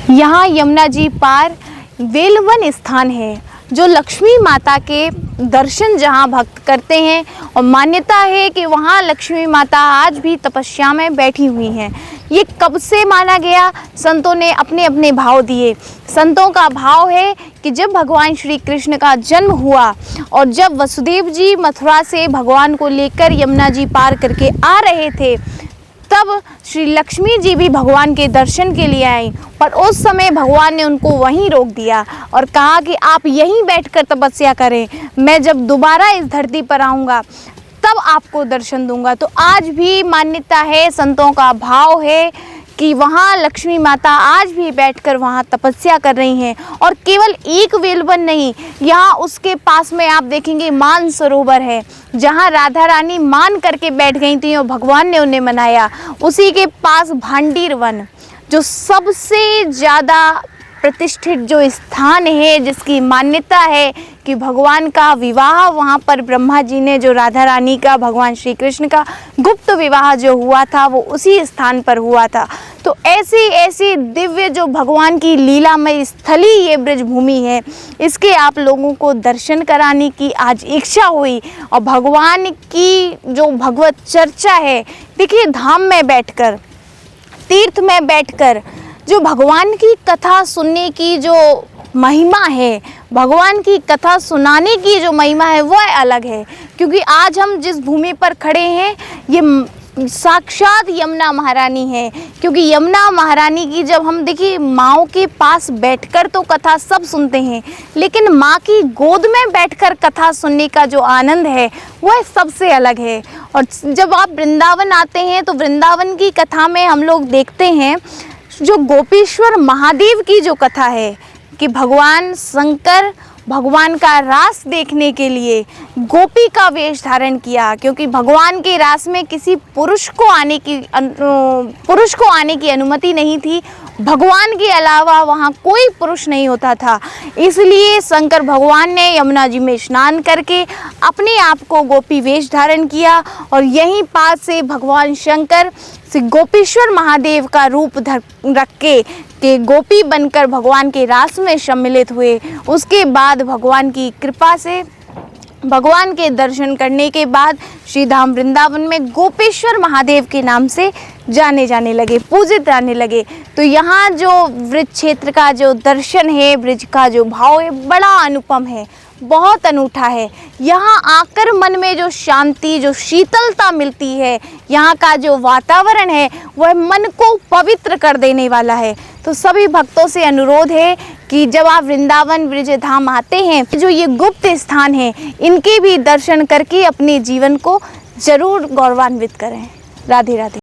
यहाँ यमुना जी पार वेलवन स्थान है जो लक्ष्मी माता के दर्शन जहाँ भक्त करते हैं और मान्यता है कि वहाँ लक्ष्मी माता आज भी तपस्या में बैठी हुई हैं। ये कब से माना गया? संतों ने अपने अपने भाव दिए। संतों का भाव है कि जब भगवान श्री कृष्ण का जन्म हुआ और जब वसुदेव जी मथुरा से भगवान को लेकर यमुना जी पार करके आ रहे थे, तब श्री लक्ष्मी जी भी भगवान के दर्शन के लिए आई, पर उस समय भगवान ने उनको वहीं रोक दिया और कहा कि आप यहीं बैठकर तपस्या करें, मैं जब दोबारा इस धरती पर आऊँगा तब आपको दर्शन दूंगा। तो आज भी मान्यता है, संतों का भाव है कि वहाँ लक्ष्मी माता आज भी बैठकर वहाँ तपस्या कर रही हैं। और केवल एक वेलवन नहीं, यहाँ उसके पास में आप देखेंगे मान सरोवर है जहाँ राधा रानी मान करके बैठ गई थी और भगवान ने उन्हें मनाया। उसी के पास भांडीर वन जो सबसे ज़्यादा प्रतिष्ठित जो स्थान है, जिसकी मान्यता है कि भगवान का विवाह वहाँ पर ब्रह्मा जी ने जो राधा रानी का भगवान श्री कृष्ण का गुप्त विवाह जो हुआ था वो उसी स्थान पर हुआ था। तो ऐसी ऐसी दिव्य जो भगवान की लीलामय स्थली ये ब्रजभूमि है, इसके आप लोगों को दर्शन कराने की आज इच्छा हुई। और भगवान की जो भगवत चर्चा है, देखिए धाम में बैठकर, तीर्थ में बैठकर जो भगवान की कथा सुनने की जो महिमा है, भगवान की कथा सुनाने की जो महिमा है वो अलग है। क्योंकि आज हम जिस भूमि पर खड़े हैं ये साक्षात यमुना महारानी है। क्योंकि यमुना महारानी की जब हम देखिए माँओं के पास बैठकर तो कथा सब सुनते हैं, लेकिन माँ की गोद में बैठकर कथा सुनने का जो आनंद है वह सबसे अलग है। और जब आप वृंदावन आते हैं तो वृंदावन की कथा में हम लोग देखते हैं जो गोपीश्वर महादेव की जो कथा है कि भगवान शंकर भगवान का रास देखने के लिए गोपी का वेश धारण किया। क्योंकि भगवान के रास में किसी पुरुष को आने की अनुमति नहीं थी, भगवान के अलावा वहाँ कोई पुरुष नहीं होता था। इसलिए शंकर भगवान ने यमुना जी में स्नान करके अपने आप को गोपी वेश धारण किया और यहीं पास से भगवान शंकर से गोपीश्वर महादेव का रूप रख के गोपी बनकर भगवान के रास में सम्मिलित हुए। उसके बाद भगवान की कृपा से भगवान के दर्शन करने के बाद श्री धाम वृंदावन में गोपेश्वर महादेव के नाम से जाने लगे, पूजित जाने लगे। तो यहाँ जो ब्रज क्षेत्र का जो दर्शन है, ब्रज का जो भाव है, बड़ा अनुपम है, बहुत अनूठा है। यहाँ आकर मन में जो शांति, जो शीतलता मिलती है, यहाँ का जो वातावरण है वह मन को पवित्र कर देने वाला है। तो सभी भक्तों से अनुरोध है कि जब आप वृंदावन ब्रज धाम आते हैं, जो ये गुप्त स्थान है, इनके भी दर्शन करके अपने जीवन को जरूर गौरवान्वित करें। राधे राधे।